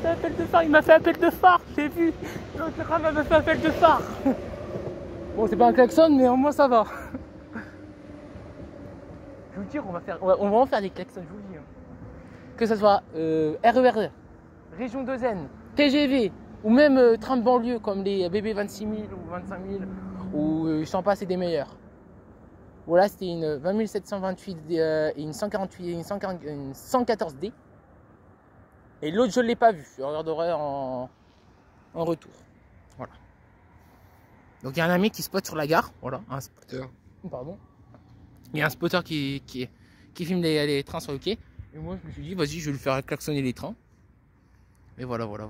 fait appel de phare, il m'a fait appel de phare, j'ai vu. L'autre ram m'a fait appel de phare. Bon, c'est pas un klaxon, mais au moins ça va. Je vous dire, on va en faire des klaxons, je vous le dis. Que ce soit RER, Région 2N, TGV, ou même train de banlieue comme les BB 26 000 ou 25 000, ou je sens pas, c'est des meilleurs. Voilà, c'était une 20 728 et une 148 et une 114D. Et l'autre, je ne l'ai pas vu. Je regarderai en retour. Voilà. Donc il y a un ami qui spot sur la gare. Voilà, un spotter. Pardon. Il y a un spotter qui filme les trains sur le quai. Et moi, je me suis dit, vas-y, je vais lui faire klaxonner les trains. Et voilà. Donc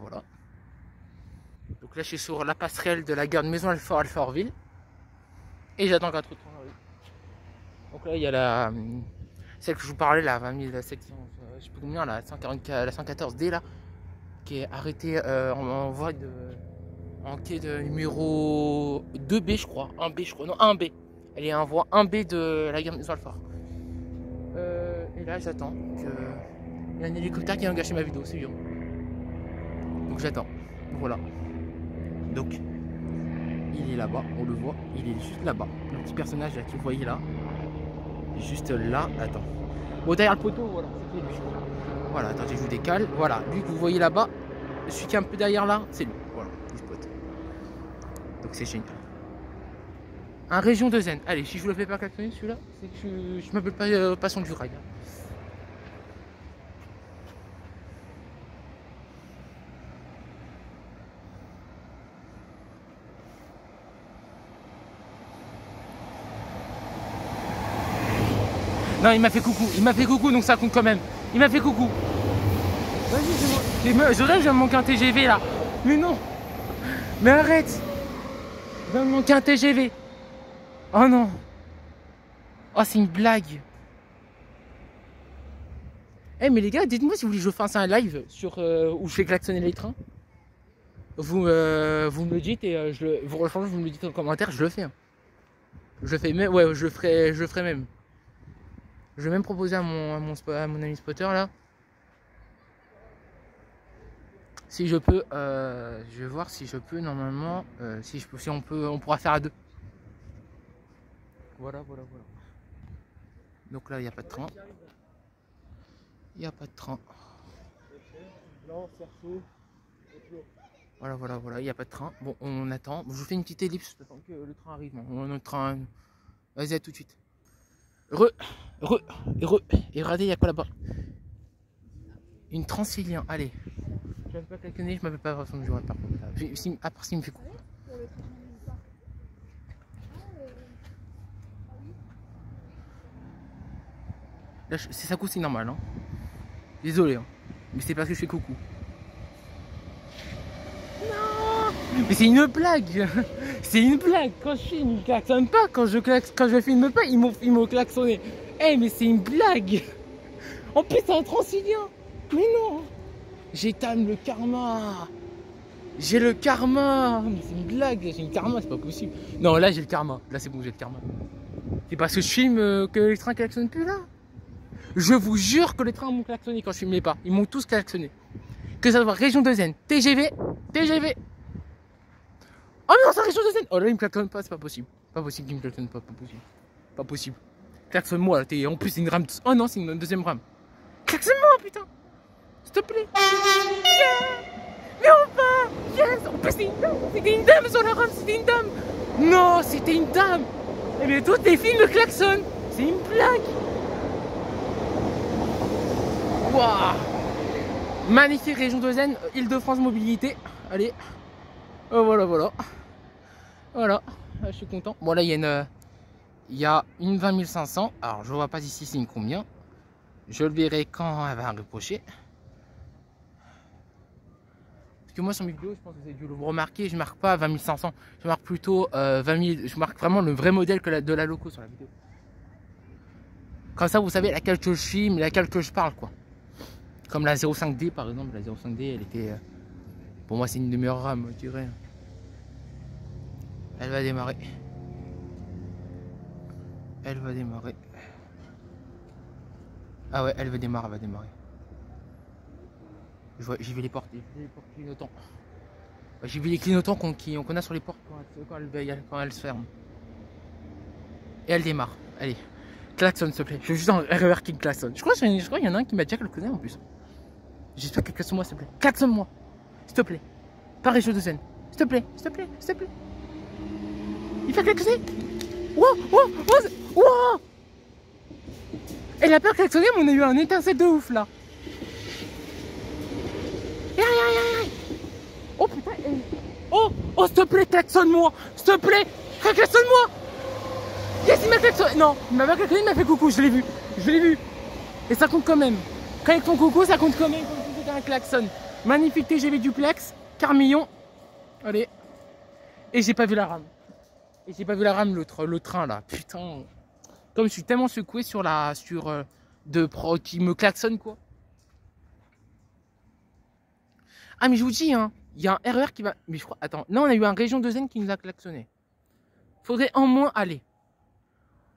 là, je suis sur la passerelle de la gare de Maison-Alfort, Alfortville. Et j'attends qu'un autre train arrive. Donc là, il y a celle que je vous parlais, la 20 700, je sais plus combien, la 114D là, qui est arrêtée en voie de. En quai de numéro 2B, je crois. 1B, je crois. Non, 1B. Elle est en voie 1B de la gare de Maison-Alfort. Et là, j'attends que. Il y a un hélicoptère qui vient gâcher ma vidéo, c'est bien. Donc j'attends. Voilà. Donc, il est là-bas, on le voit. Il est juste là-bas. Le petit personnage là que vous voyez là. Juste là, attends. Bon, derrière le poteau, voilà, c'est lui. Voilà, attendez, je vous décale. Voilà, lui que vous voyez là-bas, celui qui est un peu derrière là, c'est lui. Voilà, il spot. Donc c'est génial. Un région 2N. Allez, si je vous le fais pas klaxonner celui-là, c'est que je m'appelle pas Passion du rail. Non, il m'a fait coucou, donc ça compte quand même. Il m'a fait coucou. Vas-y, je rêve, je vais me manquer un TGV là. Mais non. Mais arrête. Il va me manquer un TGV. Oh non. Oh, c'est une blague. Eh, mais les gars, dites-moi si vous voulez que je fasse un live sur où je fais klaxonner les trains. Vous me le dites et vous rechange, vous me le dites en commentaire, je le fais. Hein. Je le fais même, ouais, je le ferai même. Je vais même proposer à mon ami spotter là. Si je peux, je vais voir si je peux normalement, si on pourra faire à deux. Voilà. Donc là, il n'y a pas de train. Il n'y a pas de train. Voilà, il n'y a pas de train. Bon, on attend. Je vous fais une petite ellipse, j'attends que le train arrive. Notre train. Vas-y, à tout de suite. Et regardez, il y a quoi là-bas? Une Transilien, allez. Je ne vais pas klaxonner, je m'appelle pas Vincent du Jour par contre. À part s'il me fait coucou. Là, c'est ça coup, c'est normal. Hein. Désolé, hein. Mais c'est parce que je fais coucou. Non. Mais c'est une blague. C'est une blague. Quand je filme, ils ne klaxonnent pas. Quand je filme pas, ils m'ont klaxonné. Eh, mais c'est une blague. En plus, c'est un Transilien. Mais non. J'étame le karma. J'ai le karma. Mais c'est une blague. J'ai une karma, c'est pas possible. Non, là, j'ai le karma. Là, c'est bon, j'ai le karma. C'est parce que je filme que les trains klaxonnent plus là. Je vous jure que les trains m'ont klaxonné quand je filmais pas. Ils m'ont tous klaxonné. Que ça soit région 2N, TGV. Oh non, c'est région 2N. Oh là, il me klaxonne pas, c'est pas possible. Pas possible qu'il me klaxonne pas, pas possible. Klaxonne-moi là, en plus c'est une rame. Oh non, c'est une deuxième rame. Klaxonne-moi, putain. S'il te plaît. Yeah. Mais enfin. Yes. En plus c'était une dame sur la rame, c'était une dame. Non, c'était une dame. Et bien tous les films me klaxonnent. C'est une blague. Waouh. Magnifique région 2N, Île-de-France Mobilité. Allez. Voilà. Voilà. Je suis content. Bon là il y a une 20 500. Alors je vois pas ici c'est une combien. Je le verrai quand elle va reprocher. Parce que moi sur mes vidéos, je pense que vous avez dû le remarquer, je marque pas 20 500. Je marque plutôt 20 000. Je marque vraiment le vrai modèle de la loco sur la vidéo. Comme ça vous savez laquelle que je filme, laquelle que je parle quoi. Comme la 05D par exemple, la 05D elle était... pour moi c'est une des meilleures rames je dirais. Elle va démarrer. Ah ouais, elle va démarrer, J'ai vu les portes clignotants. J'ai vu les clignotants qu'on a sur les portes quand elles se ferment. Et elle démarre. Allez, klaxonne s'il te plaît. Je veux juste un RER qui klaxonne. Je crois qu'il y en a un qui m'a déjà klaxonné en plus. J'espère qu'elle klaxonne moi s'il te plaît. Klaxonne-moi. S'il te plaît. Pas région de Zen. S'il te plaît, s'il te plaît, s'il te plaît. Il fait klaxonner. Wow, wow, wow, wow. Elle a pas klaxonné, mais on a eu un étincelle de ouf là. Oh putain, oh, s'il te plaît, klaxonne-moi. S'il te plaît, klaxonne-moi. Yes, il m'a klaxonné. Non, il m'a pas klaxonné, il m'a fait coucou, je l'ai vu. Je l'ai vu. Et ça compte quand même. Quand ils font coucou, ça compte quand même comme si c'était un klaxon. Magnifique TGV duplex, Carmillon. Allez. Et j'ai pas vu la rame. Le train là. Putain. Comme je suis tellement secoué qui me klaxonne quoi. Ah mais je vous dis hein, il y a un RER qui va. Mais je crois. Attends, là on a eu un région de Zen qui nous a klaxonné. Faudrait en moins aller.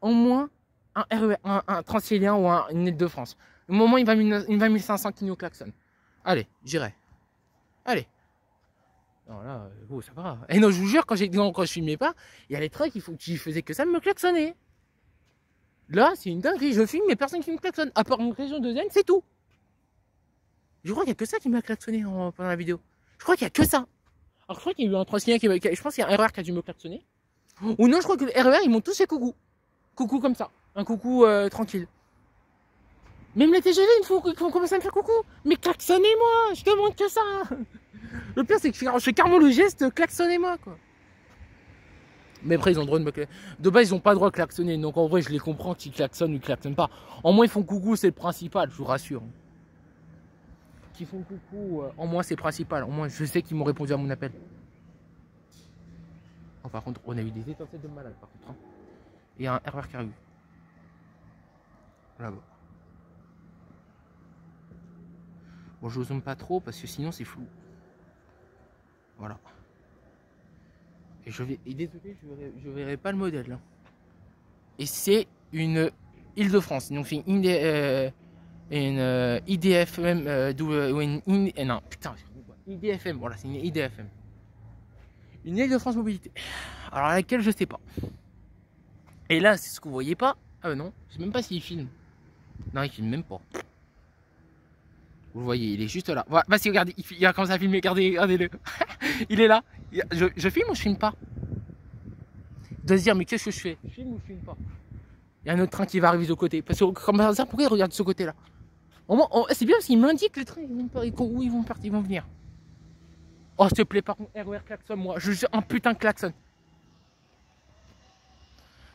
En moins un RER, un Transilien ou une Île-de-France. Au moment il va 1500 qui nous klaxonne. Allez, j'irai. Allez. Non là, oh, ça va. Et non, je vous jure, quand je filmais pas, il y a les trains qui faisaient que ça me klaxonner. Là, c'est une dinguerie. Je filme, mais personne qui me klaxonne. À part une région de Zen, c'est tout. Je crois qu'il n'y a que ça qui m'a klaxonné pendant la vidéo. Je crois qu'il n'y a que ça. Alors, je crois qu'il y a eu un Transilien je pense qu'il y a un RER qui a dû me klaxonner. Ou non, je crois que les RER, ils m'ont tous fait coucou. Coucou comme ça. Un coucou tranquille. Même les TGV, ils font commencer à me faire coucou. Mais klaxonnez-moi, je demande que ça. Le pire, c'est que je fais carrément le geste, klaxonnez-moi, quoi. Mais après, ils ont le droit de me klaxonner. De base, ils n'ont pas le droit de klaxonner. Donc, en vrai, je les comprends qu'ils klaxonnent ou qu'ils klaxonnent pas. En moins, ils font coucou, c'est le principal, je vous rassure. Qu'ils font coucou, en moins, c'est le principal. En moins, je sais qu'ils m'ont répondu à mon appel. Oh, par contre, on a eu des étincelles de malade, par contre. Hein. Et un RER qui arrive. Là-bas. Bon, je zoome pas trop parce que sinon, c'est flou. Voilà. Et désolé, je verrai pas le modèle. Là. Et c'est une Île-de-France. Donc c'est une IDFM non, putain, IDFM, voilà, c'est une IDFM. Une Île-de-France Mobilité. Alors laquelle je sais pas. Et là, c'est ce que vous voyez pas. Ah non, je sais même pas s'il filme. Non, il filme même pas. Vous le voyez, il est juste là. Voilà, vas-y, regardez, il a commencé à filmer, regardez-le. Il est là. Je filme ou je filme pas? Il doit se dire, mais qu'est-ce que je fais? Je filme ou je filme pas? Il y a un autre train qui va arriver de côté. Parce que, comme par hasard, pourquoi il regarde de ce côté-là? C'est bien parce qu'il m'indique les trains où ils vont venir. Oh, s'il te plaît, par contre, RER klaxon, moi. Je veux un putain de klaxon.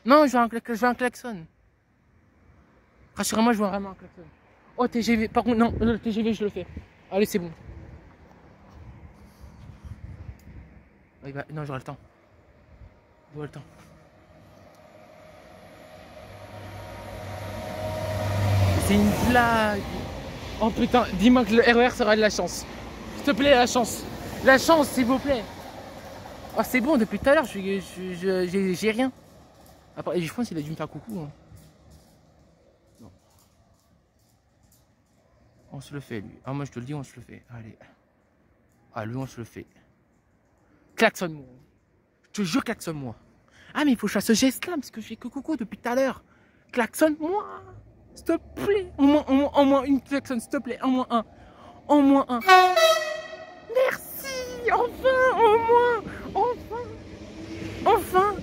Non, je veux un klaxon. Rassurez-moi, je veux vraiment un klaxon. Oh, TGV, par contre, non, le TGV, je le fais. Allez, c'est bon. Non, j'aurai le temps. J'aurai le temps. C'est une blague. Oh putain, dis-moi que le RER sera de la chance. S'il te plaît, la chance. La chance, s'il vous plaît. Oh, c'est bon, depuis tout à l'heure, j'ai rien. Après, je pense qu'il a dû me faire coucou. Hein. Non. On se le fait, lui. Ah, moi, je te le dis, on se le fait. Allez. Ah, lui, on se le fait. Klaxonne-moi. Je te jure, klaxonne-moi. Ah, mais il faut que je fasse ce geste-là, parce que je fais que coucou depuis tout à l'heure. Klaxonne-moi. S'il te plaît. En moins une klaxon, s'il te plaît. En moins un. En moins un. Merci. Enfin, enfin.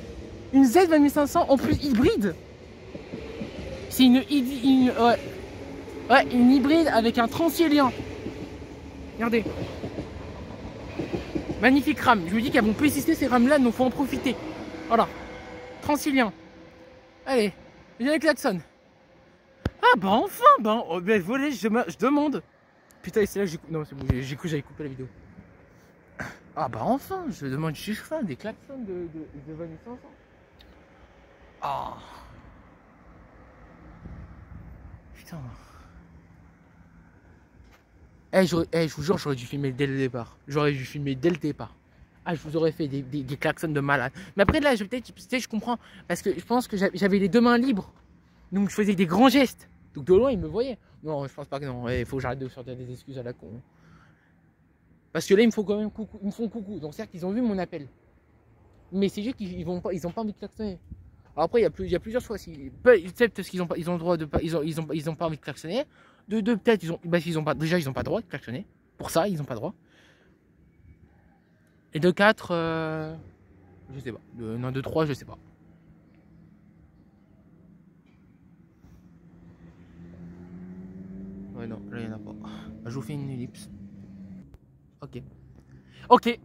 Une Z20500 en plus hybride. C'est une hybride avec un Transilien. Regardez. Magnifique rame. Je vous dis qu'elles vont persister ces rames-là, donc faut en profiter. Voilà. Transilien. Allez, viens avec klaxon. Ah bah enfin, volé, je demande. Putain, c'est là que j'ai coupé. Non, c'est bon, j'ai cru que j'avais coupé la vidéo. Ah bah enfin, je demande juste ça, des klaxons de 2500. Ah. Putain. Je vous jure, j'aurais dû filmer dès le départ. Ah, je vous aurais fait des klaxons de malade. Mais après, là, je comprends. Parce que je pense que j'avais les deux mains libres. Donc, je faisais des grands gestes. Donc, de loin, ils me voyaient. Non, je pense pas que non. Il faut que j'arrête de sortir des excuses à la con. Parce que là, ils me font quand même coucou. Ils me font coucou. Donc, c'est-à-dire qu'ils ont vu mon appel. Mais c'est juste qu'ils n'ont pas envie de klaxonner. Alors après, il y a plusieurs choix. Peut-être parce qu'ils ont le droit de pas, ils ont pas envie de klaxonner. Peut-être ils ont pas le droit de klaxonner. Pour ça, ils n'ont pas le droit. Et de 4, je sais pas. De 3, je sais pas. Ouais, non, là, il n'y en a pas. Je vous fais une ellipse. Ok. Ok.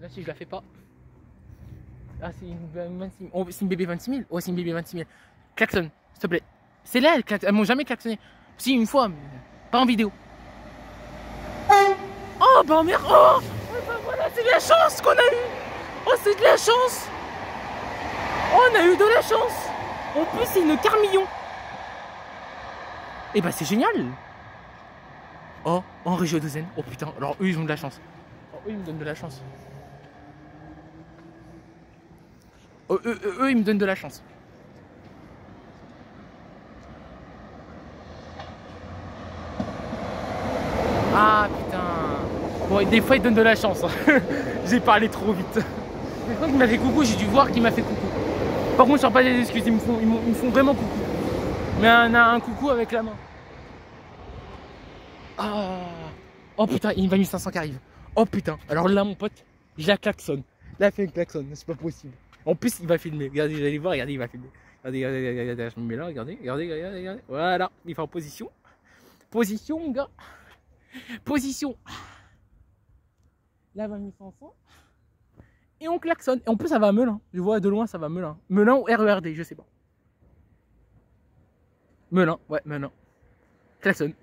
Là, si je la fais pas. Ah, c'est une 26 000. Oh, c'est une bébé 26 000. Oh, c'est une bébé 26 000. Klaxonne, s'il te plaît. C'est là, elles m'ont jamais klaxonné. Si, une fois, mais pas en vidéo. Oh, bah merde. Oh, bah voilà, c'est de la chance qu'on a eu. Oh, c'est de la chance. Oh, on a eu de la chance. En plus, c'est une carmillon. Et bah, c'est génial. Oh, en région de Zen. Oh putain, alors eux, ils ont de la chance. Oh, eux, ils me donnent de la chance. Oh, eux, ils me donnent de la chance. Ah putain. Bon, des fois, ils donnent de la chance. Hein. J'ai parlé trop vite. Mais quand il m'a fait coucou, j'ai dû voir qu'il m'a fait coucou. Par contre, je sors pas des excuses, ils me font vraiment coucou. Mais un coucou avec la main. Ah. Oh putain, il y a une 2500 qui arrive. Oh putain, alors là, mon pote, je la klaxonne. Là, fait une klaxonne, c'est pas possible. En plus, il va filmer. Regardez, vous allez voir, regardez, il va filmer. Regardez, je me mets là, regardez. Voilà, il fait en position. Position, mon gars. Position. Là, 2500. Et on klaxonne. Et en plus, ça va à Melun. Je vois de loin, ça va à Melun. Melun ou RERD, je sais pas. Melun, ouais, Melun. Klaxonne.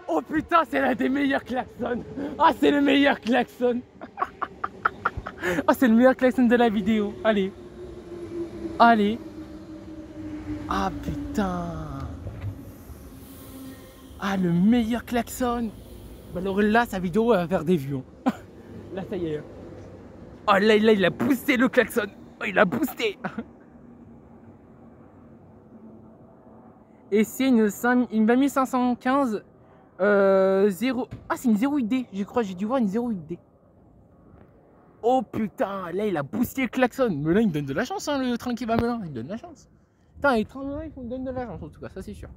Oh putain, c'est l'un des meilleurs klaxons. Ah, c'est le meilleur klaxon. Ah, c'est le meilleur klaxon de la vidéo. Allez. Allez. Ah putain. Ah, le meilleur klaxon. Alors là, sa vidéo elle va faire des vues. Hein. Là, ça y est. Oh là, il a boosté le klaxon. Oh, il a boosté. Et c'est une 2515. 0. Ah, c'est une 08D. Je crois, j'ai dû voir une 08D. Oh putain, là il a boosté le klaxon. Mais là il me donne de la chance, hein, le train qui va Melun. Il me donne de la chance. Putain, les trains Melun, ils me donnent de la chance en tout cas, ça c'est sûr.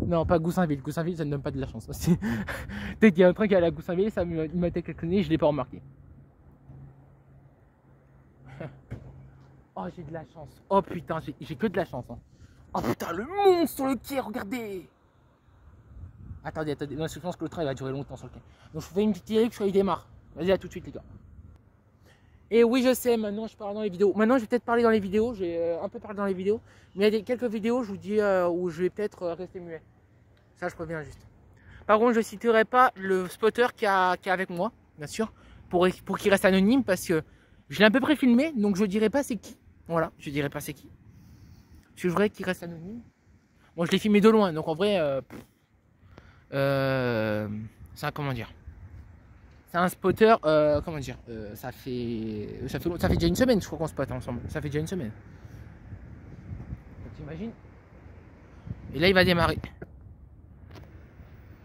Non, pas Goussainville. Goussainville, ça ne donne pas de la chance. Dès qu'il y a un train qui est à la Goussainville, il m'a été klaxonné, je ne l'ai pas remarqué. Oh, j'ai de la chance. Oh putain, j'ai que de la chance. Hein. Oh putain, le monstre sur le quai, regardez. Attendez, non, je pense que le train il va durer longtemps sur le quai. Donc je fais une petite ellipse, il démarre. Vas-y, à tout de suite les gars. Et oui, je sais, maintenant je parle dans les vidéos. Maintenant je vais peut-être parler dans les vidéos, j'ai un peu parlé dans les vidéos. Mais il y a quelques vidéos, je vous dis, où je vais peut-être rester muet. Ça, je préviens juste. Par contre, je ne citerai pas le spotter qui est avec moi, bien sûr, pour qu'il reste anonyme, parce que je l'ai à peu près filmé, donc je ne dirai pas c'est qui. Voilà, je ne dirai pas c'est qui. Parce que je voudrais qu'il reste anonyme. Bon, je l'ai filmé de loin, donc en vrai, ça, comment dire, c'est un spotter, comment dire, ça fait déjà une semaine, je crois qu'on spotte ensemble. Ça fait déjà une semaine. T'imagines? Et là, il va démarrer.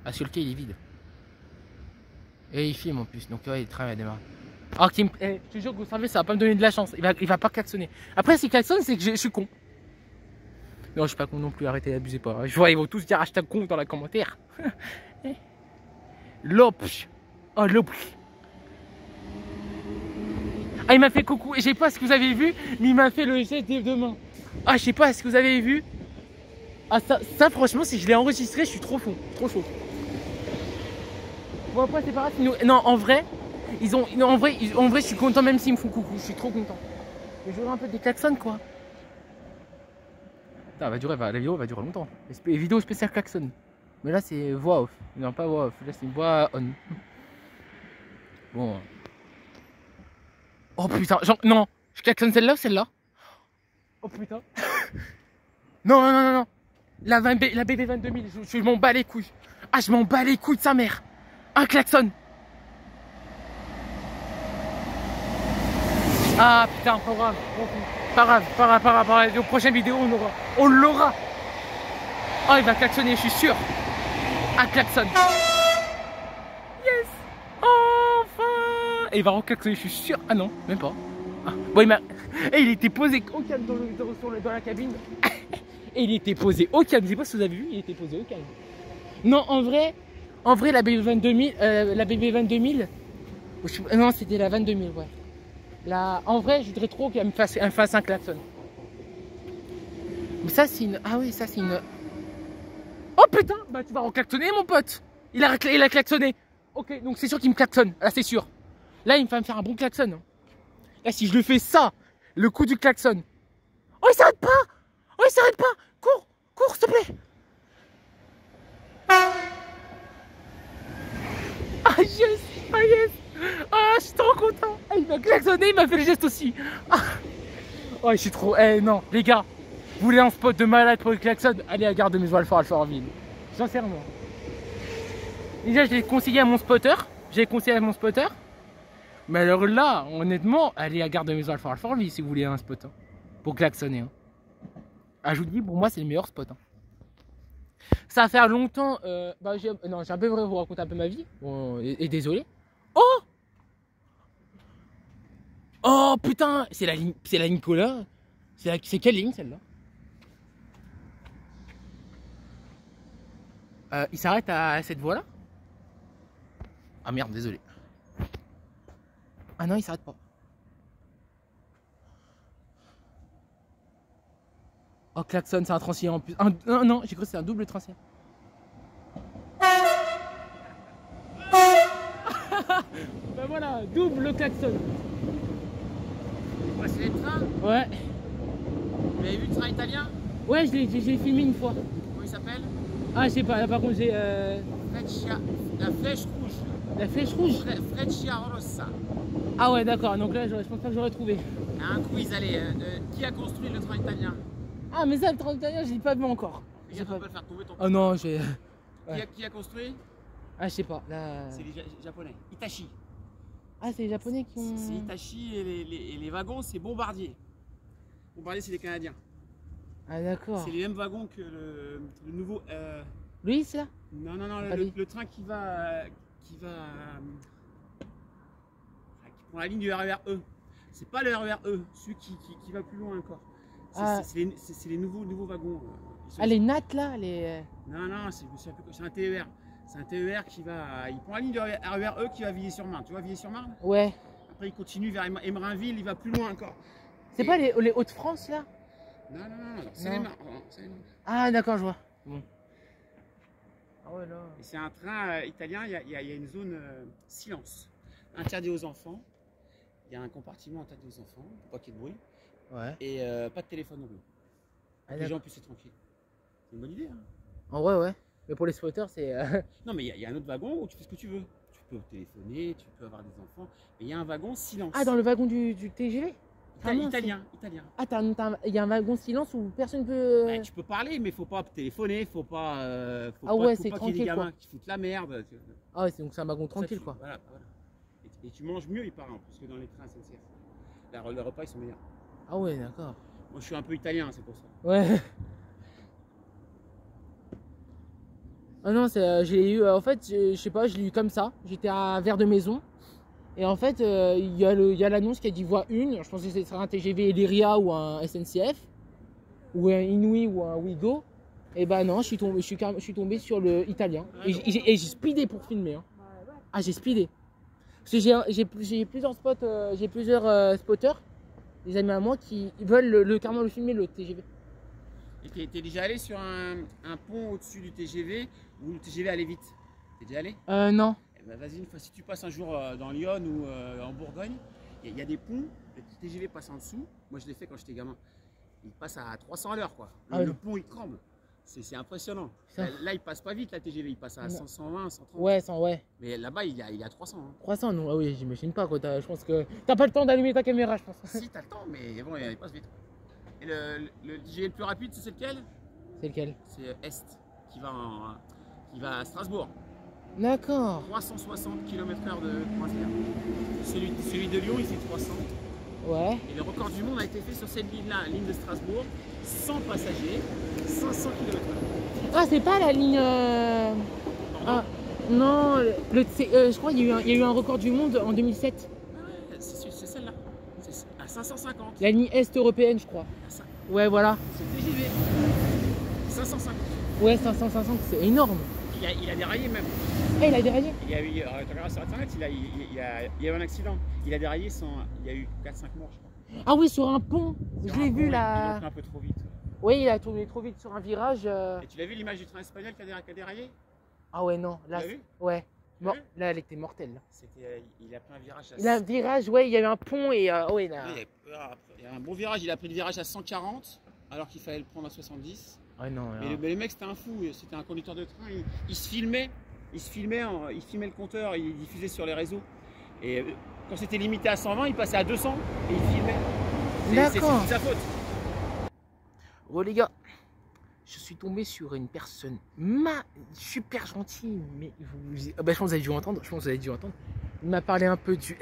Ah, sur le quai, il est vide. Et il filme en plus, donc ouais, le train va démarrer. Alors, je te jure que vous savez, ça va pas me donner de la chance. Il va pas klaxonner. Après, s'il klaxonne, c'est que je suis con. Non, je suis pas con non plus, arrêtez, abusez pas. Je vois, ils vont tous dire hashtag con dans les commentaires. L'opch. Oh, l'opch. Ah, il m'a fait coucou. Et je sais pas ce que vous avez vu, mais il m'a fait le geste de main. Ah, je sais pas ce que vous avez vu. Ah, ça franchement, si je l'ai enregistré, je suis trop fou. Trop chaud. Bon, après, c'est pas grave. Non, en vrai, en vrai, je suis content même s'ils me font coucou. Je suis trop content. Mais j'aurai un peu des klaxons, quoi. Putain, la vidéo va durer longtemps. Les vidéos spéciales klaxon. Mais là, c'est voix off. Non, pas voix off. Là, c'est une voix on. Bon. Oh putain, non. Je klaxonne celle-là ou celle-là? Oh putain. Non. La BB 22000, je m'en bats les couilles. Ah, je m'en bats les couilles de sa mère. Un klaxon. Ah putain, pas grave. Pas grave. Aux prochaines vidéos, on l'aura. Oh, il va klaxonner, je suis sûr. Un klaxon. Yes. Enfin. Et il va reklaxonner, je suis sûr. Ah non, même pas. Ah. Bon, il m'a... Et il était posé au calme dans la cabine. Et il était posé au calme. Je sais pas si vous avez vu, il était posé au calme. Non, en vrai, la BB22000, la BB22000, non, c'était la 22000, ouais. Là, en vrai, je voudrais trop qu'elle me fasse un klaxon. Mais ça, c'est une... Ah oui, ça, c'est une... Oh putain, bah tu vas reklaxonner, mon pote. Il a klaxonné. Ok, donc c'est sûr qu'il me klaxonne. Là, c'est sûr. Là, il va me faire un bon klaxon. Là, si je le fais ça, le coup du klaxon. Oh, il s'arrête pas. Oh, il s'arrête pas. Cours, cours, s'il te plaît. Ah, yes. Ah, yes. Ah, je suis trop content. Ah, il m'a klaxonné, il m'a fait le geste aussi. Ah. Oh, je suis trop... Eh, non, les gars. Vous voulez un spot de malade pour le klaxon? Allez à Gare de Maison Alfortville. Sincèrement. Déjà, je l'ai conseillé à mon spotter. Mais alors là, honnêtement, allez à Gare de Maison Alfortville si vous voulez un spot. Hein, pour klaxonner. Hein. Ah, je vous dis, pour moi, c'est le meilleur spot. Hein. Ça va faire longtemps. J'ai un peu vrai vous raconter un peu ma vie. Bon, et désolé. Oh! Oh putain! C'est la Nicolas. C'est quelle ligne celle-là? Il s'arrête à cette voie-là? Ah merde, désolé. Ah non, il s'arrête pas. Oh, klaxon, c'est un transient en plus. Non, j'ai cru que c'était un double transient. Ben voilà, double klaxon. Ouais, c'est les trains. Ouais. Vous avez vu le train italien? Ouais, j'ai filmé une fois. Comment il s'appelle? Ah, je sais pas, là par contre j'ai... La flèche rouge. La flèche rouge? Freccia Rossa. Ah ouais, d'accord, donc là je pense pas que j'aurais trouvé. Un quiz, allez. Qui a construit le train italien? Ah, mais ça, le train italien, je l'ai pas vu encore. Regarde, on peut le faire tomber ton. Oh non, j'ai... Qui a construit? Ah, je sais pas, là... C'est les Japonais. Hitachi. Ah, c'est les Japonais qui ont... C'est Hitachi et les wagons, c'est Bombardier. Bombardier, c'est les Canadiens. Ah, d'accord. C'est les mêmes wagons que le nouveau... Lui, c'est là? Non, le train qui prend la ligne du RER E. C'est pas le RER E, celui qui va plus loin encore. C'est les nouveaux wagons. Ah, les nattes là, les... Non, c'est un TER. C'est un TER il prend la ligne du RER E qui va à Villiers-sur-Marne. Tu vois Villiers-sur-Marne? Ouais. Après il continue vers Emerainville, il va plus loin encore. C'est pas les Hauts-de-France là? Non, c'est les Marnes. Ah, d'accord, je vois. Bon. Ah ouais, là. Et c'est un train italien, il y a une zone silence, interdit aux enfants. Il y a un compartiment interdit aux enfants, pour pas qu'il y ait de bruit. Ouais. Et pas de téléphone non plus. Ah, les gens puissent être tranquilles. C'est une bonne idée. Hein. En vrai, ouais. Mais pour les spotters, c'est... Non, mais il y a un autre wagon où tu fais ce que tu veux. Tu peux téléphoner, tu peux avoir des enfants. Mais il y a un wagon silence. Ah, dans le wagon du TGV? Italien. Ah, il y a un wagon silence où personne peut... Bah, tu peux parler, mais faut pas téléphoner, faut pas c'est tranquille, qu'il y ait des gamins quoi. qui foutent la merde. Ah ouais, donc c'est un wagon tranquille, Ça, quoi. Voilà. Et tu manges mieux, il paraît, en plus que dans les trains SNCF. Les repas, ils sont meilleurs. Ah ouais, d'accord. Moi, je suis un peu italien, c'est pour ça. Ouais. Ah non, j'ai eu... en fait, je sais pas, je l'ai eu comme ça. J'étais à Vers de Maison. Et en fait, il y a l'annonce qui a dit voie 1. Je pensais que ce serait un TGV Iberia ou un SNCF. Ou un Inouï ou un Ouigo. Et bah non, je suis tombé sur le italien. Et j'ai speedé pour filmer. Hein. Ah, j'ai speedé. Parce que j'ai plusieurs spots, j'ai plusieurs spotters, des amis à moi qui veulent carrément le filmer, le TGV. Et t'es déjà allé sur un pont au-dessus du TGV où le TGV allait vite? T'es déjà allé? Non. Eh ben, vas-y, une fois, si tu passes un jour dans Lyon ou en Bourgogne, il y a des ponts, le TGV passe en dessous. Moi, je l'ai fait quand j'étais gamin. Il passe à 300 à l'heure, quoi. Le pont, il tremble. C'est impressionnant. Là, il passe pas vite, la TGV. Il passe à 100, 120, 130. Ouais, 100, ouais. Mais là-bas, il est à 300. Hein. 300, non. Ah oui, j'imagine pas, quoi. Je pense que t'as pas le temps d'allumer ta caméra, je pense. Si, t'as le temps, mais bon, il passe vite. Et le TGV le plus rapide, c'est lequel? C'est lequel? C'est Est, qui va à Strasbourg. D'accord. 360 km/h de croisière. Celui de Lyon, il fait 300. Ouais. Et le record du monde a été fait sur cette ligne-là, ligne de Strasbourg, 100 passagers, 500 km/h. Ah, c'est pas la ligne. Ah, non, je crois qu'il y a eu un record du monde en 2007. Ouais, c'est celle-là. C'est à 550. La ligne Est européenne, je crois. Ouais, voilà. C'est TGV. 550. Ouais, 550, c'est énorme. Il a déraillé même. Eh, il a déraillé. Il y a eu, tu regardes sur internet, il y a eu un accident. Il a déraillé il y a eu 4-5 morts, je crois. Ah oui, sur un pont. Sur Je un l'ai pont, vu Il là. a pris un peu trop vite. Oui, il a tourné trop vite sur un virage. Et tu l'as vu l'image du train espagnol qui a déraillé? Ah ouais, non. Là, Tu l'as vu? ouais. Tu l'as vu? Là, elle était mortelle. Là. Il a pris un virage à Il a un virage, ouais, il y avait un pont et. Ouais, là. il y a un bon virage, il a pris le virage à 140 alors qu'il fallait le prendre à 70. Ouais, non. Mais le mec, c'était un fou, c'était un conducteur de train. Il se filmait, il filmait le compteur, il diffusait sur les réseaux. Et quand c'était limité à 120, il passait à 200 et il filmait. C'est toute sa faute. Bon, les gars, je suis tombé sur une personne super gentille, mais je pense que vous avez dû entendre. Il m'a parlé un peu du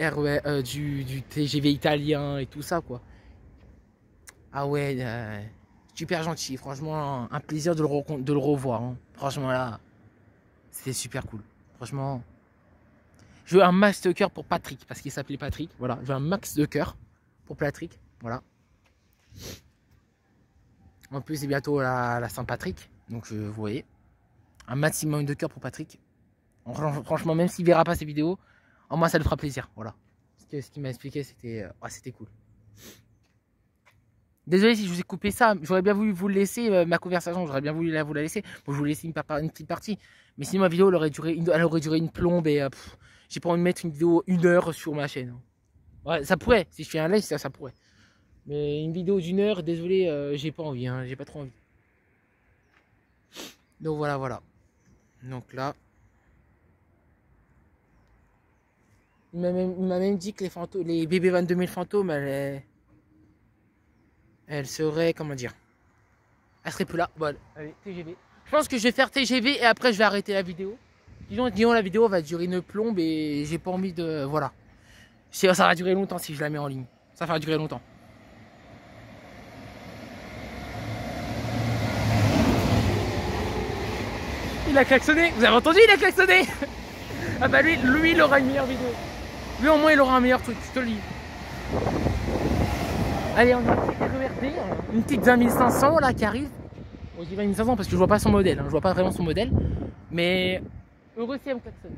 du TGV italien et tout ça, quoi. Ah ouais, super gentil. Franchement, un plaisir de le revoir. Hein. Franchement, là, c'était super cool. Franchement, je veux un max de cœur pour Patrick, parce qu'il s'appelait Patrick. Voilà, je veux un max de cœur pour Patrick. Voilà. En plus, c'est bientôt la Saint-Patrick. Donc, vous voyez, un maximum de cœur pour Patrick. Franchement, même s'il verra pas ces vidéos, en moi, ça lui fera plaisir. Voilà. Ce qu'il m'a expliqué, c'était cool. Désolé si je vous ai coupé ça. J'aurais bien voulu vous le laisser, ma conversation. J'aurais bien voulu vous la laisser. Bon, je vous laisser une petite partie. Mais sinon, ma vidéo, elle aurait duré une plombe. Et j'ai pas envie de mettre une vidéo 1 heure sur ma chaîne. Ouais, ça pourrait. Si je fais un live, ça pourrait. Mais une vidéo d'1 heure, désolé, j'ai pas envie. Hein, j'ai pas trop envie. Donc voilà. Donc là. Il m'a même dit que les BB 22000 fantômes, elle serait, comment dire, elle serait plus là. Bon, allez, TGV. Je pense que je vais faire TGV et après je vais arrêter la vidéo. Disons la vidéo va durer une plombe et j'ai pas envie de, voilà. Ça va durer longtemps si je la mets en ligne. Ça va durer longtemps. Il a klaxonné. Vous avez entendu, il a klaxonné. Ah bah lui il aura une meilleure vidéo. Lui au moins il aura un meilleur truc, je te le dis. Allez, on a un petit RERD, une petite 20500 là qui arrive. Bon, je dis 20500 parce que je vois pas son modèle, hein. Je vois pas vraiment son modèle. Mais heureux si elle me klaxonne.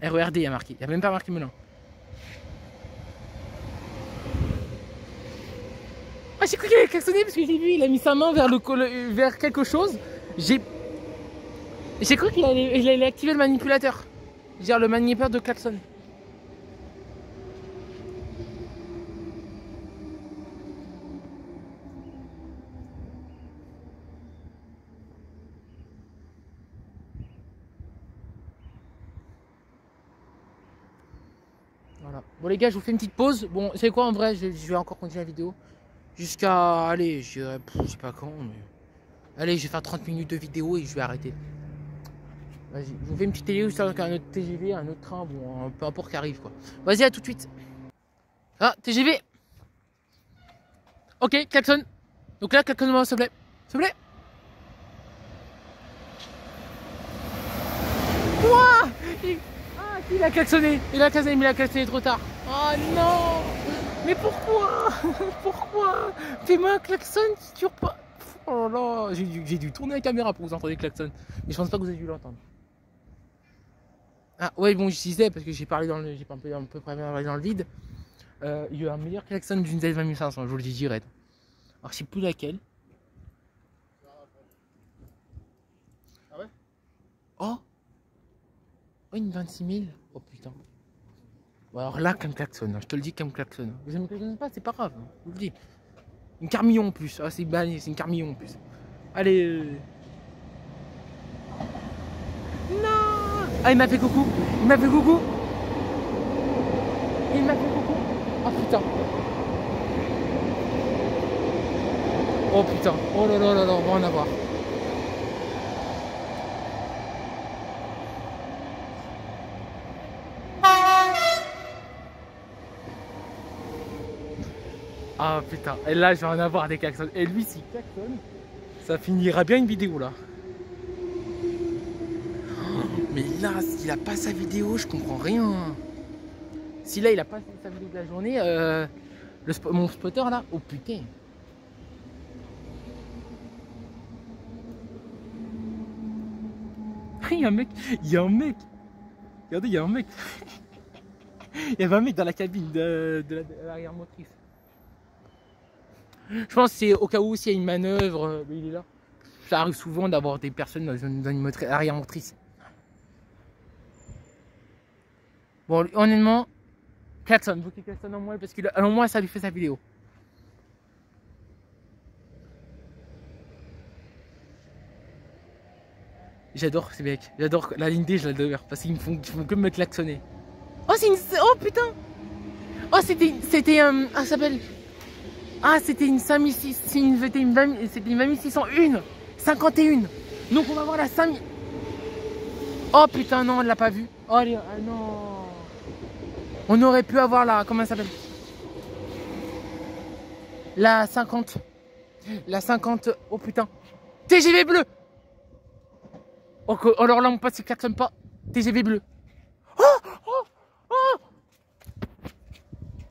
RERD il y a marqué, il n'y a même pas marqué Melun. Ah, j'ai cru qu'il avait klaxonné parce que j'ai vu, il a mis sa main vers quelque chose. J'ai cru qu'il allait activer le manipulateur. Genre le manipulateur de klaxon. Voilà. Bon les gars, je vous fais une petite pause. Bon, c'est quoi en vrai, je vais encore continuer la vidéo. Jusqu'à, allez, je sais pas quand, mais... Allez, je vais faire 30 minutes de vidéo et je vais arrêter. Vas-y, je vous fais une petite vidéo juste avec un autre TGV, un autre train, bon, peu importe qui arrive quoi. Vas-y, à tout de suite. Ah, TGV. Ok, klaxon. Donc là, klaxonne-moi s'il te plaît. S'il te plaît. Ouah, il a klaxonné. Il a klaxonné trop tard. Oh non. Mais pourquoi? Pourquoi? Fais-moi un klaxon qui dure pas. Oh là là, j'ai dû tourner la caméra pour que vous entendiez le klaxon. Mais je pense pas que vous avez dû l'entendre. Ah ouais, bon, je disais parce que j'ai parlé j'ai un peu parlé dans le vide. Il y a un meilleur klaxon d'une Z20500, je vous le dis direct. Alors je sais plus laquelle. Ah ouais? Oh, une 26000. Oh putain. Bon, alors là, comme klaxon, je te le dis, comme klaxon. Vous ne me klaxonnez pas, c'est pas grave, je vous le dis. Une carmillon en plus, ah, c'est une carmillon en plus. Allez. Non. Ah, il m'a fait coucou. Il m'a fait coucou. Oh putain. Oh putain, oh là là là là, on va en avoir. Ah putain, et là je vais en avoir des klaxons. Et lui s'il klaxonne, ça finira bien une vidéo là. Mais là, s'il a pas sa vidéo, je comprends rien. Si là il a pas sa vidéo de la journée, mon spotter là, oh putain. Il y a un mec, regardez, il y a un mec. Il y avait un mec dans la cabine de l'arrière motrice. Je pense que c'est au cas où s'il y a une manœuvre, il est là. Ça arrive souvent d'avoir des personnes dans une arrière motrice. Bon, honnêtement, klaxon, vous qui klaxonne en moins parce qu'au moins ça lui fait sa vidéo. J'adore ces mecs, j'adore la ligne D, je l'adore parce qu'ils font que me klaxonner. Oh, c'est une. Oh putain! Oh, c'était un. Ah, ça s'appelle. Ah, c'était une 5006. C'était une 20601. 51. Donc, on va voir la 5000. Oh putain, non, on l'a pas vu. Oh, ah non. On aurait pu avoir la. Comment ça s'appelle? La 50. La 50. Oh putain. TGV bleu. Oh, alors là, mon pote, il klaxonne pas. TGV bleu. Oh, oh, oh.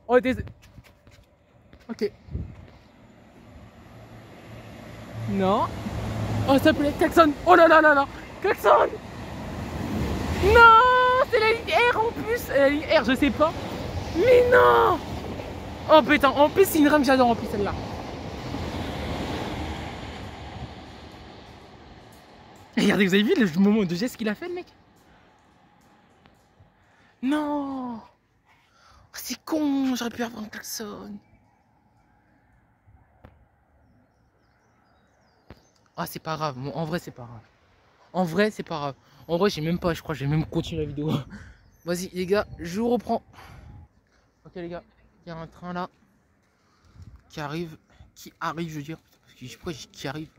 Oh, désolé. Ok. Non. Oh, s'il te plaît, klaxonne. Oh là là là là. Klaxonne. Non, c'est la ligne R en plus. La ligne R, je sais pas. Mais non. Oh putain, en plus, c'est une rame que j'adore en plus celle-là. Regardez, vous avez vu le moment de geste qu'il a fait, le mec? Non. C'est con, j'aurais pu avoir un klaxon. Ah, c'est pas grave, en vrai, c'est pas grave. En vrai, c'est pas grave. En vrai, j'ai même pas, je crois, j'ai même continué la vidéo. Vas-y, les gars, je vous reprends. Ok, les gars, il y a un train là qui arrive, je veux dire. Parce que je sais pas qui arrive.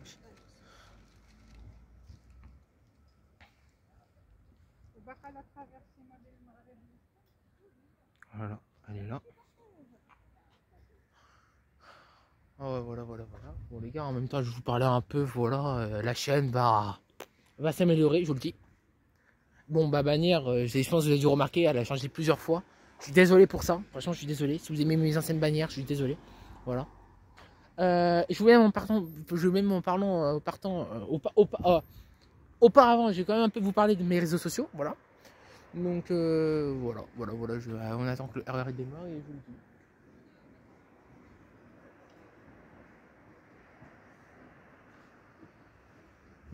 Voilà, elle est là. Oh ouais, voilà. Bon les gars, en même temps, je vous parlais un peu, voilà, la chaîne va s'améliorer, je vous le dis. Bon, bannière, je pense que vous avez dû remarquer, elle a changé plusieurs fois. Je suis désolé pour ça, franchement, je suis désolé. Si vous aimez mes anciennes bannières, je suis désolé. Voilà. Auparavant, je vais quand même un peu vous parler de mes réseaux sociaux, voilà. Donc voilà, on attend que le RER démarre et je vous le dis.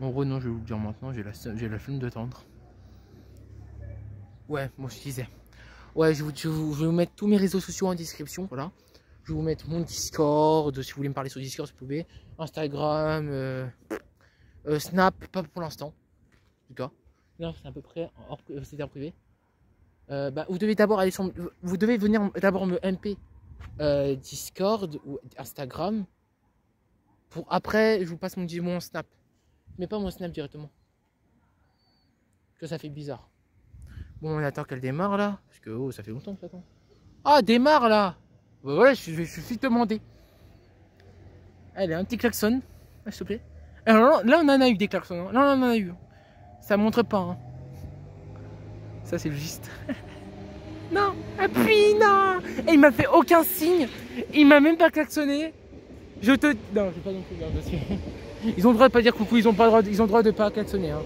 En gros, non, je vais vous le dire maintenant, j'ai la flemme de tendre. Ouais, moi je disais. Ouais, je vais vous mettre tous mes réseaux sociaux en description, voilà. Je vais vous mettre mon Discord, si vous voulez me parler sur Discord, vous pouvez. Instagram, Snap, pas pour l'instant. En tout cas. Non, c'est à peu près, c'était en privé. Vous devez d'abord aller sur. Vous devez venir d'abord me MP Discord ou Instagram. Pour après, je vous passe mon Snap. Mais pas mon Snap directement. Que ça fait bizarre. Bon, on attend qu'elle démarre là. Parce que oh, ça fait longtemps que j'attends. Ah, démarre là. Bah, voilà, je suis demandé. Allez, un petit klaxon. S'il te plaît. Alors là, on en a eu des klaxons. Hein. Là, on en a eu. Ça montre pas. Hein. Ça, c'est le giste. Non, appuie, non. Et il m'a fait aucun signe. Il m'a même pas klaxonné. Non, je vais pas non plus. Hein, parce que... Ils ont le droit de pas dire coucou. Ils ont le droit de pas klaxonner. Hein.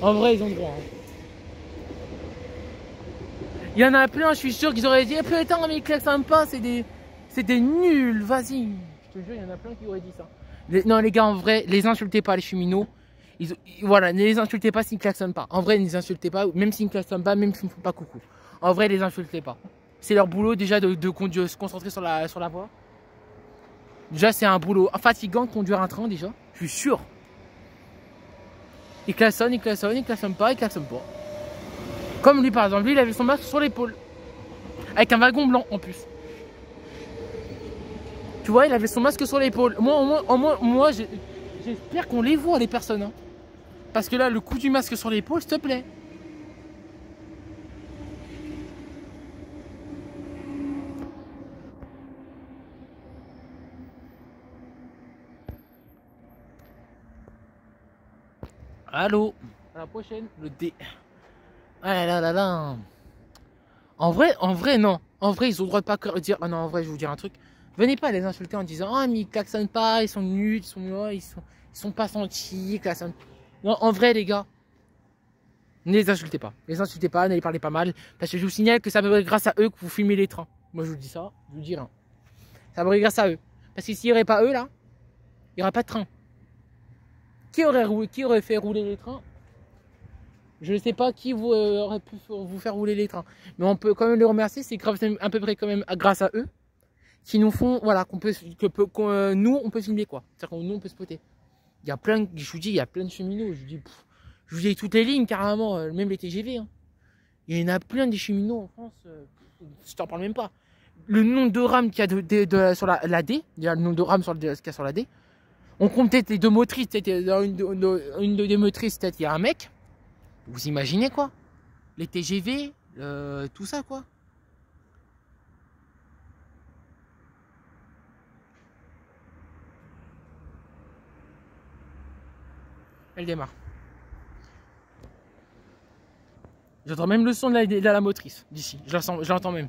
En vrai, ils ont le droit. Hein. Il y en a plein, je suis sûr qu'ils auraient dit eh, putain, mais ils klaxonnent pas, c'est des nuls, vas-y. Je te jure, il y en a plein qui auraient dit ça. Non, les gars, en vrai, les insultez pas, les cheminots. Voilà, ne les insultez pas s'ils ne klaxonnent pas. En vrai, ne les insultez pas, même s'ils ne klaxonnent pas, même s'ils ne font pas coucou. En vrai, les insultez pas. C'est leur boulot déjà de se concentrer sur la voie. Déjà, c'est un boulot fatigant de conduire un train, déjà. Je suis sûr. Ils klaxonnent, ils klaxonnent pas. Comme lui par exemple, lui il avait son masque sur l'épaule. Avec un wagon blanc en plus. Tu vois, il avait son masque sur l'épaule. Moi j'espère qu'on les voit, les personnes. Hein. Parce que là, le coup du masque sur l'épaule, s'il te plaît. Allô. À la prochaine. Le D. Ah là là là. En vrai, non. En vrai, ils ont le droit de pas dire. Ah non, en vrai, je vais vous dire un truc. Venez pas les insulter en disant ah mais ils klaxonnent pas, ils sont nuls, ils sont pas sentis, ils klaxonnent. Non, en vrai les gars, ne les insultez pas. Ne les insultez pas, ne les parlez pas mal. Parce que je vous signale que ça va être grâce à eux que vous filmez les trains. Moi je vous dis ça, je vous dis rien. Ça va être grâce à eux. Parce que s'il n'y aurait pas eux là, il n'y aurait pas de train. Qui aurait fait rouler les trains? Je ne sais pas qui aurait pu vous faire rouler les trains. Mais on peut quand même les remercier, c'est à peu près quand même grâce à eux. Qui nous font, voilà, nous, on peut filmer quoi. C'est-à-dire que nous, on peut spotter. Il y a plein, je vous dis, il y a plein de cheminots. Je vous dis toutes les lignes carrément, même les TGV. Hein. Il y en a plein des cheminots en France. Je t'en parle même pas. Le nombre de rames qu'il y a sur la D, il y a le nombre de rames qu'il y a sur la D. On compte peut-être les deux motrices, peut-être dans une des motrices, peut-être il y a un mec. Vous imaginez quoi? Les TGV, tout ça quoi. Elle démarre. J'entends même le son de la motrice d'ici. Je l'entends même.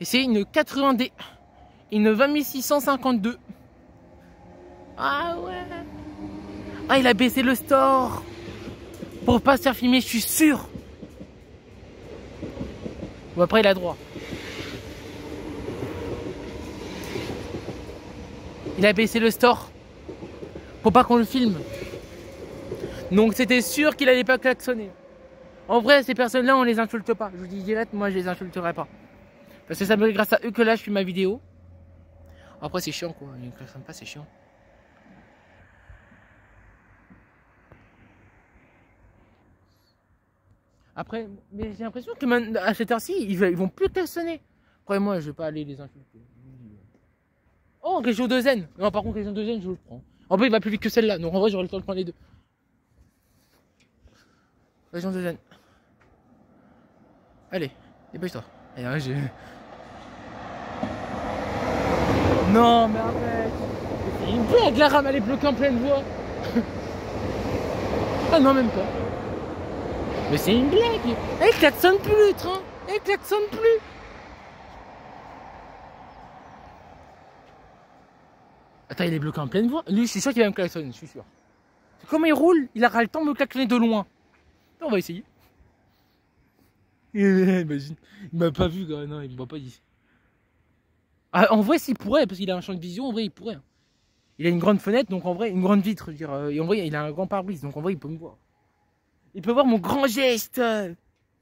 Et c'est une 80D. Une 20652. Ah ouais. Ah, il a baissé le store. Pour pas se faire filmer, je suis sûr. Ou après, il a droit. Il a baissé le store. Pour pas qu'on le filme. Donc c'était sûr qu'il allait pas klaxonner. En vrai, ces personnes-là, on les insulte pas. Je vous dis direct, moi je les insulterai pas. Parce que ça me fait grâce à eux que là je fais ma vidéo. Après c'est chiant quoi, ils ne klaxonnent pas, c'est chiant. Après, mais j'ai l'impression que à cette heure-ci, ils vont plus klaxonner. Après moi, je vais pas aller les insulter. Oh, région de Zen. Non, par contre, région de Zen, je le prends. En vrai, il va plus vite que celle-là. Donc en vrai, j'aurai le temps de prendre les deux. Région de Zen. Allez, dépêche-toi. Non, mais arrête. C'est une blague, la rame, elle est bloquée en pleine voie. Ah non, même pas. Mais c'est une blague. Elle klaxonne plus le train. Elle klaxonne plus. Attends, il est bloqué en pleine voie. Lui, je suis sûr qu'il va me klaxonner, je suis sûr. Comment il roule, il aura le temps de me klaxonner de loin. On va essayer. Imagine. Il m'a pas vu, gars. Non, il me voit pas d'ici. Ah, en vrai, s'il pourrait, parce qu'il a un champ de vision, en vrai, il pourrait. Il a une grande fenêtre, donc en vrai, une grande vitre. Je veux dire, et en vrai, il a un grand pare-brise, donc en vrai, il peut me voir. Il peut voir mon grand geste.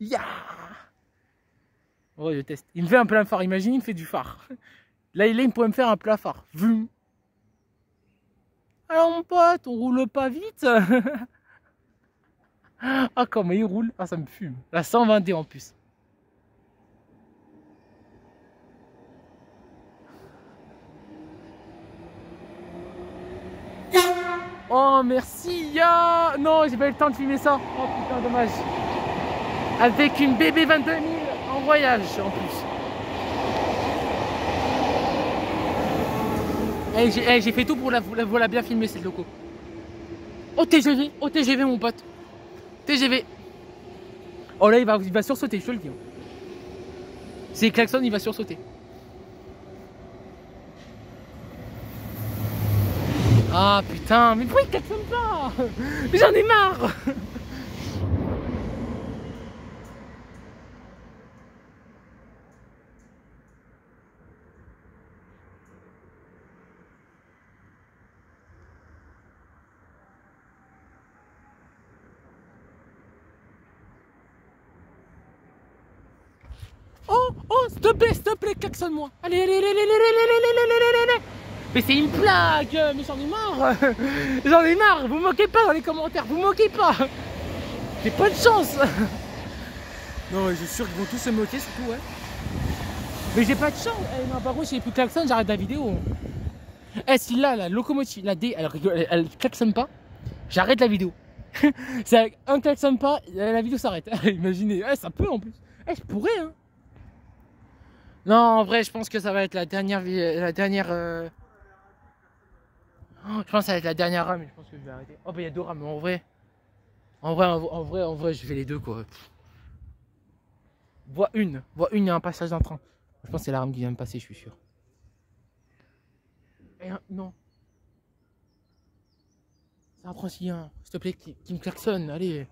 Yeah. En vrai, je teste. Il me fait un plein phare. Imagine, il me fait du phare. Là, il pourrait me faire un plein phare. Vum. Alors, mon pote, on roule pas vite. Ah, comment il roule. Ah, ça me fume. La 120D en plus. Oh, merci. Ya. Non, j'ai pas eu le temps de filmer ça. Oh, putain, dommage. Avec une BB 22000 en voyage, en plus. J'ai fait tout pour la bien filmer, cette loco. Oh, TGV, mon pote. TGV. Oh là, il va sursauter, je te le dis. C'est klaxon, il va sursauter. Ah putain, mais pourquoi il klaxonne pas? J'en ai marre. Oh, s'il te plaît, klaxonne-moi. Allez. Mais c'est une blague, mais j'en ai marre. J'en ai marre, vous moquez pas dans les commentaires, vous moquez pas. J'ai pas de chance. Non, je suis sûr qu'ils vont tous se moquer, surtout, ouais. Mais j'ai pas de chance. Non, par contre, si j'ai plus klaxon, j'arrête la vidéo. Eh, si là, la locomotive, la D, elle klaxonne pas, j'arrête la vidéo. C'est un klaxonne pas, la vidéo s'arrête. Imaginez, eh, ça peut en plus. Eh, je pourrais, hein. Non, en vrai, je pense que ça va être la dernière. Oh, je pense que ça va être la dernière rame, je pense que je vais arrêter. Oh, bah, il y a 2 rames, mais en vrai, je fais les deux, quoi. Voie 1, il y a un passage d'un train. Je pense que c'est la rame qui vient de passer, je suis sûr. Et non. C'est un Francilien, s'il te plaît, qui me klaxonne, allez.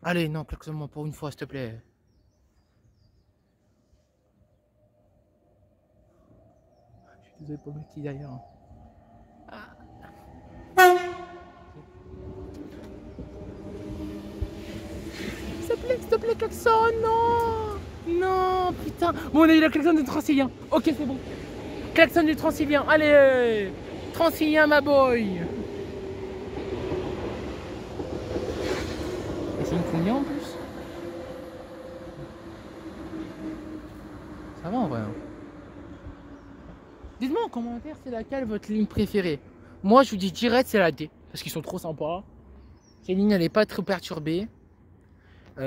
Allez, non, klaxonne-moi pour une fois, s'il te plaît. Je suis désolé pour le petit d'ailleurs. S'il te plaît, klaxon, non. Non, putain. Bon, on a eu la klaxon du Transilien. Ok, c'est bon. Klaxon du Transilien, allez. Transilien, ma boy. Et c'est une combien en plus? Ça va en vrai. Hein. Dites-moi en commentaire, c'est laquelle votre ligne préférée? Moi, je vous dis direct, c'est la D. Parce qu'ils sont trop sympas. Cette ligne, elle n'est pas trop perturbée. Il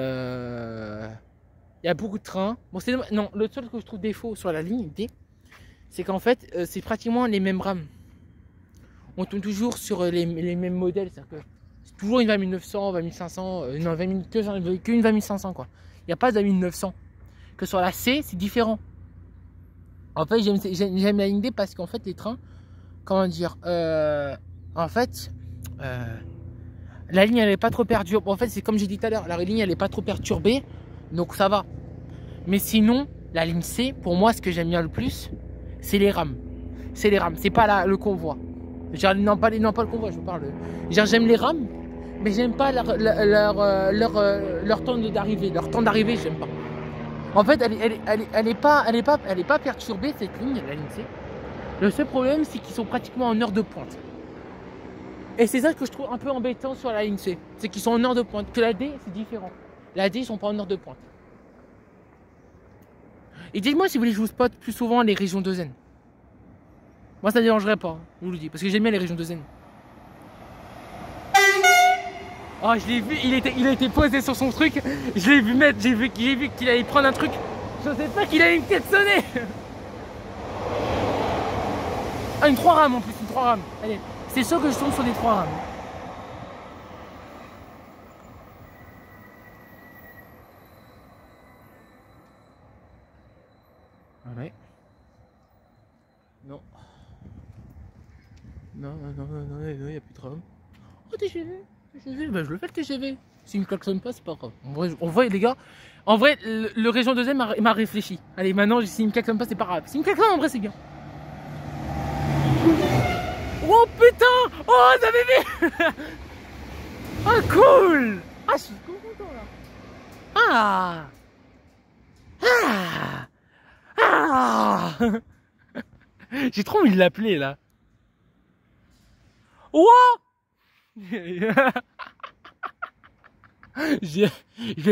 y a beaucoup de trains. Bon, non, le seul que je trouve défaut sur la ligne D, c'est qu'en fait, c'est pratiquement les mêmes rames. On tourne toujours sur les mêmes modèles. C'est-à-dire que c'est toujours une 20900, 20500, non, qu'une 20500 quoi. Il n'y a pas de 1900. Que sur la C, c'est différent. En fait, j'aime la ligne D parce qu'en fait, les trains, comment dire, en fait, la ligne elle est pas trop perturbée. En fait, c'est comme j'ai dit tout à l'heure, la ligne elle est pas trop perturbée, donc ça va. Mais sinon, la ligne C, pour moi, ce que j'aime bien le plus, c'est les rames. C'est les rames, c'est pas le convoi. Genre, non, pas le convoi, je vous parle. Genre, j'aime les rames, mais j'aime pas leur temps d'arrivée. Leur temps d'arrivée, j'aime pas. En fait, elle est pas perturbée cette ligne, la ligne C. Le seul problème, c'est qu'ils sont pratiquement en heure de pointe. Et c'est ça que je trouve un peu embêtant sur la ligne C. C'est qu'ils sont en heure de pointe. Que la D, c'est différent. La D, ils sont pas en heure de pointe. Et dites-moi si vous voulez que je vous spot plus souvent les régions de Zen. Moi, ça ne dérangerait pas, je vous le dis. Parce que j'aime bien les régions de Zen. Oh, je l'ai vu, il a été posé sur son truc. Je l'ai vu mettre, j'ai vu qu'il allait prendre un truc. Je ne sais pas qu'il allait me klaxonner. Ah, une 3 rames en plus, une 3 rames. Allez, c'est sûr que je tombe sur des 3 rames. Ouais. Non. Non, il n'y a plus de rames. Oh, TGV. Bah, je le fais le TGV. S'il me klaxonne pas, c'est pas grave. En vrai, les gars, en vrai, le région 2 m'a réfléchi. Allez, maintenant, s'il me klaxonne pas, c'est pas grave. S'il me klaxonne, en vrai, c'est bien. Oh putain! Oh, ça bébé! Ah, cool! Ah, je suis trop content là. Ah! Ah! Ah! J'ai trop envie de l'appeler là. Oh! J'ai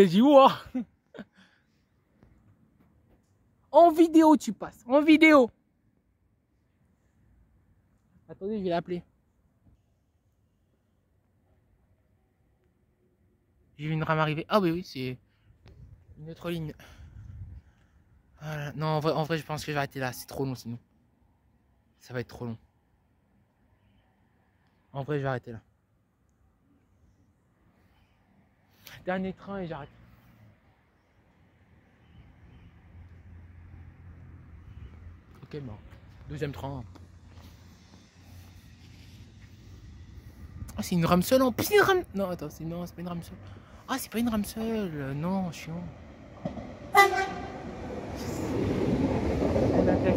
dit ouah. En vidéo tu passes, en vidéo. Attendez, je vais l'appeler. J'ai vu une rame arriver. Ah oui, c'est une autre ligne. Voilà. Non, en vrai, je pense que je vais arrêter là. C'est trop long sinon. Ça va être trop long. En vrai, je vais arrêter là. Dernier train et j'arrête. Ok, bon. Deuxième train. Ah, c'est une rame seule en plus. C'est une rame. Non, attends, c'est pas une rame seule. Ah, c'est pas une rame seule. Non, chiant.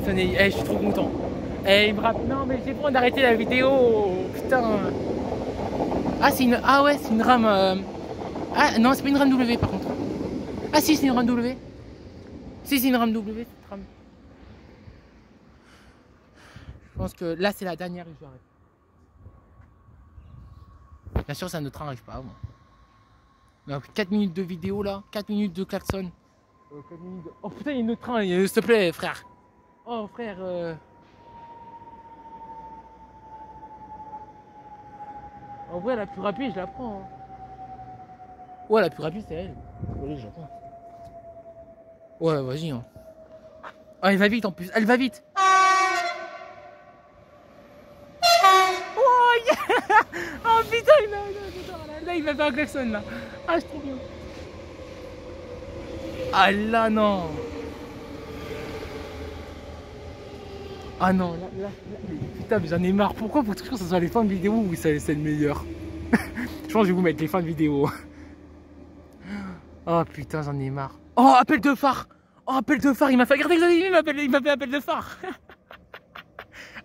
Eh, je suis trop content. Eh, il me rappelle. Non, mais j'ai pas envie d'arrêter la vidéo. Putain. Ah, c'est une. Ah, ouais, c'est une rame. Ah, non, c'est pas une rame W par contre. Ah, si, c'est une rame W. Si, c'est une rame W, cette rame. Je pense que là, c'est la dernière et je arrête. Bien sûr, ça ne n'arrive pas. Bon. Donc, 4 minutes de vidéo là, 4 minutes de klaxon. 4 minutes de... Oh putain, il y a une autre train, s'il te plaît, frère. Oh frère. En vrai, la plus rapide, je la prends. Hein. Ouais, la plus rapide, c'est elle. Ouais, je la prends. Ouais, vas-y. Hein. Ah, elle va vite en plus. Elle va vite. Oh, yeah. Oh putain, là, il m'a fait un klaxon là. Ah, je trouve bien. Ah là, non. Ah non, là, putain, mais j'en ai marre. Pourquoi faut toujours que ce soit les fins de vidéo ou c'est le meilleur? Je pense que je vais vous mettre les fins de vidéo. Oh putain, j'en ai marre. Oh, appel de phare. Oh, appel de phare, il m'a fait. Regardez, il m'a fait appel de phare.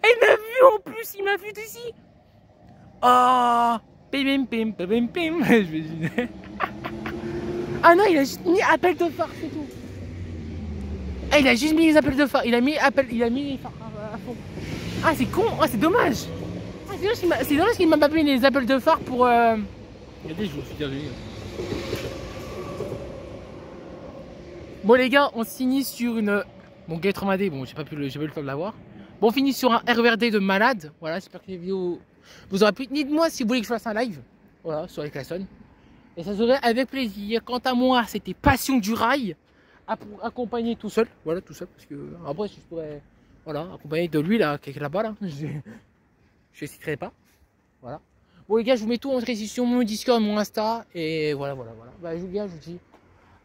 Il m'a vu en plus, il m'a vu d'ici. Oh, pim pim pim pim pim. Je vais gêner. Ah non, il a juste mis appel de phare, c'est tout. Ah, il a juste mis les appels de phare. Il a mis les phares à fond. Ah, c'est con. Ah, c'est dommage. Ah, c'est dommage qu'il m'a pas mis les appels de phare pour. Regardez, je vous suis perdu. Bon les gars, on finit sur une. Bon, Gate 3D, bon, j'ai pas eu le temps de l'avoir. Bon, on finit sur un RERD de malade. Voilà, j'espère que les vidéos vous auront plu. Dites-moi si vous voulez que je fasse un live. Voilà, sur les klaxons. Et ça serait avec plaisir. Quant à moi, c'était Passion du rail. Pour accompagner tout seul. Voilà, tout seul. Parce que après, si je pourrais. Voilà, accompagner de lui là, qui est là-bas là. Je citerai pas. Voilà. Bon les gars, je vous mets tout en description, mon Discord, mon Insta. Et voilà. Bah, je vous dis.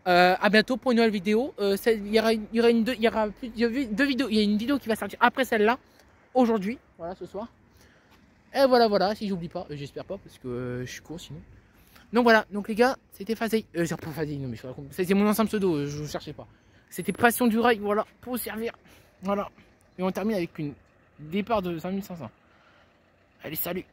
À bientôt pour une nouvelle vidéo. Il y aura deux vidéos. Il y a une vidéo qui va sortir après celle-là, aujourd'hui, voilà, ce soir. Et voilà, si j'oublie pas, j'espère pas parce que je suis court sinon. Donc voilà, donc les gars, c'était Fazay. J'ai pas Fazay, non mais je c'était mon ancien pseudo, je ne cherchais pas. C'était Passion du rail, voilà, pour vous servir. Voilà. Et on termine avec une départ de 5500. Allez, salut.